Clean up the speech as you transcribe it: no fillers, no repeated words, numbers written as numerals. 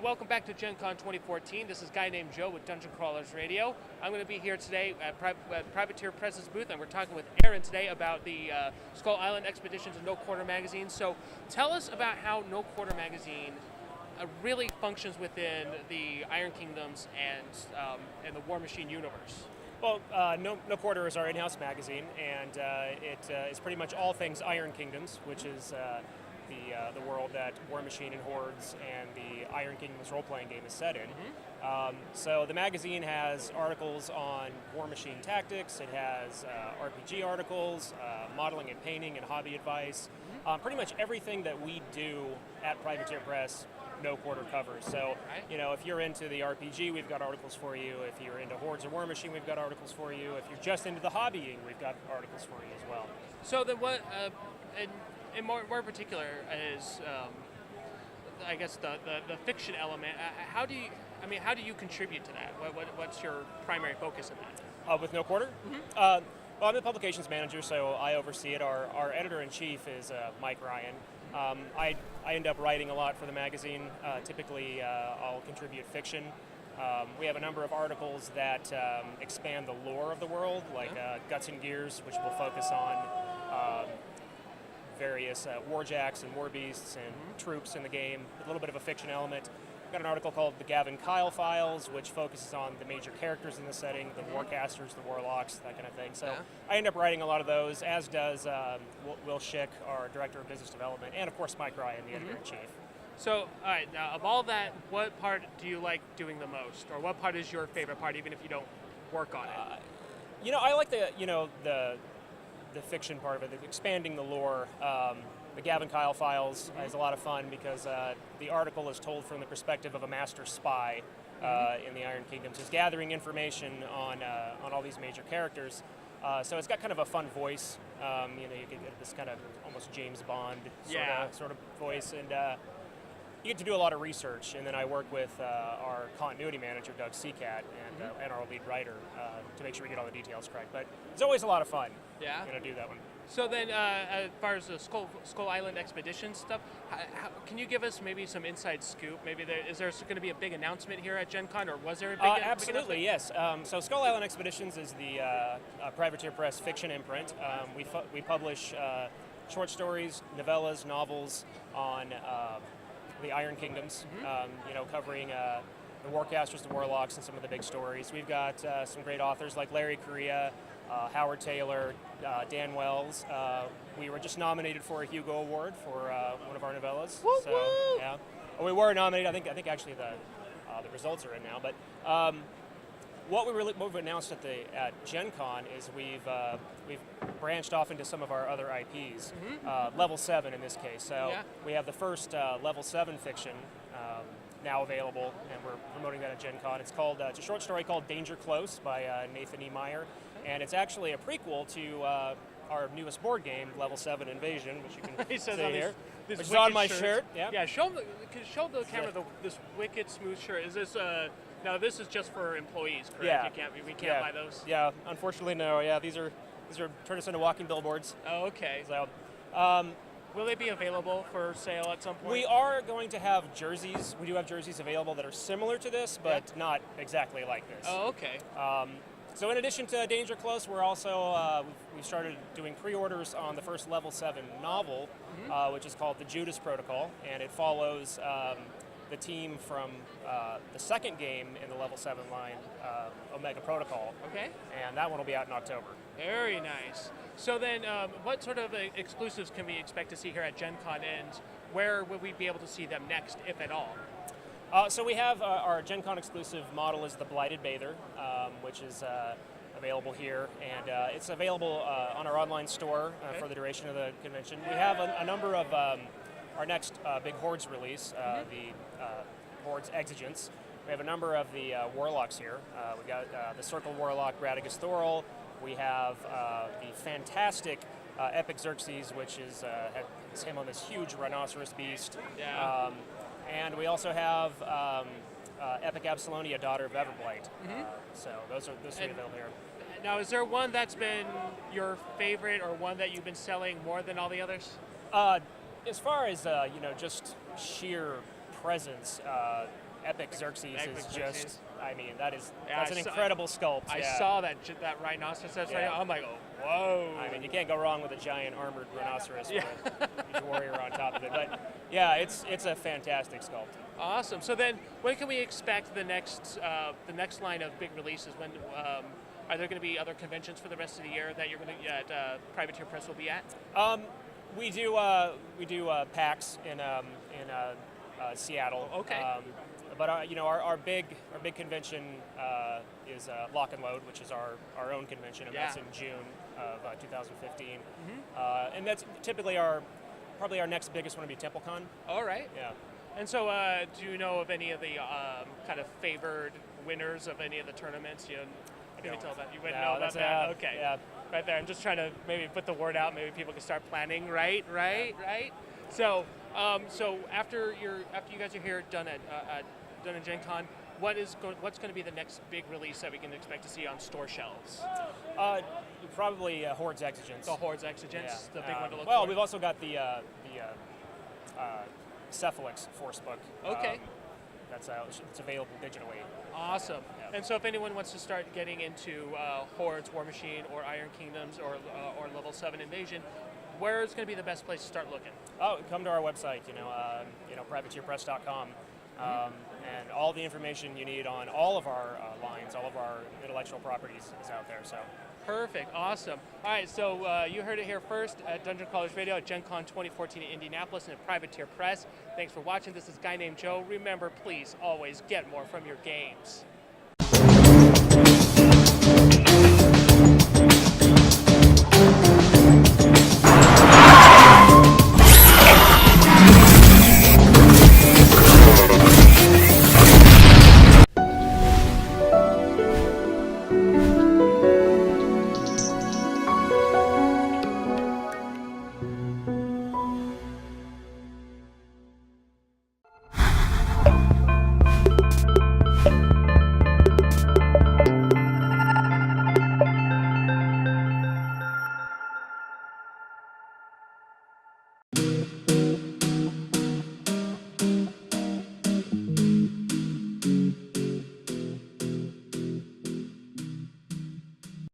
welcome back to Gen Con 2014. This is a guy named Joe with Dungeon Crawlers Radio. I'm going to be here today at Privateer Press's booth, and we're talking with Aaron today about the Skull Island Expeditions and No Quarter magazine. So tell us about how No Quarter magazine really functions within the Iron Kingdoms and the War Machine universe. Well, no Quarter is our in-house magazine, and it is pretty much all things Iron Kingdoms, which is the world that War Machine and Hordes and the Iron Kingdoms role-playing game is set in. So the magazine has articles on War Machine tactics, it has RPG articles, modeling and painting and hobby advice. Pretty much everything that we do at Privateer Press, No Quarter covers. So, you know, if you're into the RPG, we've got articles for you. If you're into Hordes or War Machine, we've got articles for you. If you're just into the hobbying, we've got articles for you as well. So then what, in more particular, is I guess the fiction element. How do you contribute to that? What's your primary focus in that? With No Quarter? Well, I'm the publications manager, so I oversee it. Our editor-in-chief is Mike Ryan. I end up writing a lot for the magazine. Typically, I'll contribute fiction. We have a number of articles that expand the lore of the world, like Guts and Gears, which will focus on various warjacks and war beasts and troops in the game, a little bit of a fiction element. We've got an article called The Gavin Kyle Files, which focuses on the major characters in the setting, the warcasters, the warlocks, that kind of thing. So I end up writing a lot of those, as does Will Schick, our Director of Business Development, and of course Mike Ryan, the Editor-in-Chief. So, all right, now of all that, what part do you like doing the most? Or what part is your favorite part, even if you don't work on it? You know, I like the fiction part of it, expanding the lore. The Gavin Kyle Files is a lot of fun because the article is told from the perspective of a master spy in the Iron Kingdoms, who's gathering information on all these major characters. So it's got kind of a fun voice. You know, you can get this kind of almost James Bond sort of voice, and you get to do a lot of research. And then I work with our continuity manager, Doug Seacat, and our lead writer to make sure we get all the details correct. But it's always a lot of fun. Yeah. To do that one. So then, as far as the Skull Island Expedition stuff, can you give us maybe some inside scoop? Maybe is there going to be a big announcement here at Gen Con, or was there a big Absolutely, yes. So Skull Island Expeditions is the Privateer Press fiction imprint. We publish short stories, novellas, novels on the Iron Kingdoms, you know, covering the Warcasters, the Warlocks, and some of the big stories. We've got some great authors like Larry Correia, Howard Taylor, Dan Wells. We were just nominated for a Hugo Award for one of our novellas. Woo, so woo! yeah, we were nominated. I think actually the results are in now. But what we've announced at Gen Con is we've branched off into some of our other IPs. Level 7 in this case. So we have the first Level 7 fiction now available, and we're promoting that at Gen Con. It's a short story called Danger Close by Nathan E. Meyer, and it's actually a prequel to our newest board game, Level 7 Invasion, which you can see here, which is on my shirt. Yeah, show the camera this wicked smooth shirt. Is this now this is just for employees, correct? Yeah. We can't buy those? Yeah, unfortunately no. Yeah, these are turned us into walking billboards. Oh, okay. So, will they be available for sale at some point? We are going to have jerseys. We do have jerseys available that are similar to this, but not exactly like this. Oh, okay. So in addition to Danger Close, we're also, we've started doing pre-orders on the first Level 7 novel, which is called The Judas Protocol, and it follows the team from the second game in the Level 7 line, Omega Protocol. Okay. And that one will be out in October. Very nice. So then, what sort of exclusives can we expect to see here at Gen Con, and where will we be able to see them next, if at all? So we have our Gen Con exclusive model is the Blighted Bather, which is available here, and it's available on our online store for the duration of the convention. We have a number of our next big Hordes release, the Hordes Exigence. We have a number of the Warlocks here. We've got the Circle Warlock, Radagast Thorol. We have the fantastic Epic Xerxes, which is him on this huge rhinoceros beast. Yeah. And we also have Epic Absalonia, Daughter of Everblight. So those are available here. Now, is there one that's been your favorite, or one that you've been selling more than all the others? As far as just sheer presence, Epic Xerxes Epic is Xerxes. just, I mean, that's I an saw- incredible sculpt. I yeah. saw that rhinoceros. Yeah. I'm like, oh, whoa. I mean, you can't go wrong with a giant armored rhinoceros Yeah. with a huge warrior on top of it. But yeah, it's a fantastic sculpt. Awesome. So then, when can we expect the next line of big releases? When are there going to be other conventions for the rest of the year that you're going to Privateer Press will be at? We do PAX in Seattle. Okay. But our big convention is Lock and Load, which is our own convention, and Yeah. that's in June of 2015. And that's typically probably our next biggest one would be TempleCon. All right. Yeah. And so, do you know of any of the kind of favored winners of any of the tournaments? You wouldn't know about that. Okay. Yeah. Right there. I'm just trying to maybe put the word out. Maybe people can start planning. Right. So, after you guys are here done at Gen Con, what's going to be the next big release that we can expect to see on store shelves? Probably Horde's Exigence. The Horde's Exigence, the big one to look Well, for. we've also got the Cephalix Force book. Okay. It's available digitally. Awesome. Yeah. And so if anyone wants to start getting into Horde's War Machine or Iron Kingdoms or Level 7 Invasion, where's going to be the best place to start looking? Oh, come to our website, privateerpress.com. And all the information you need on all of our lines, all of our intellectual properties is out there. So. Perfect. Awesome. All right, so you heard it here first at Dungeon Crawlers Radio at Gen Con 2014 in Indianapolis and at Privateer Press. Thanks for watching. This is Guy Named Joe. Remember, please always get more from your games.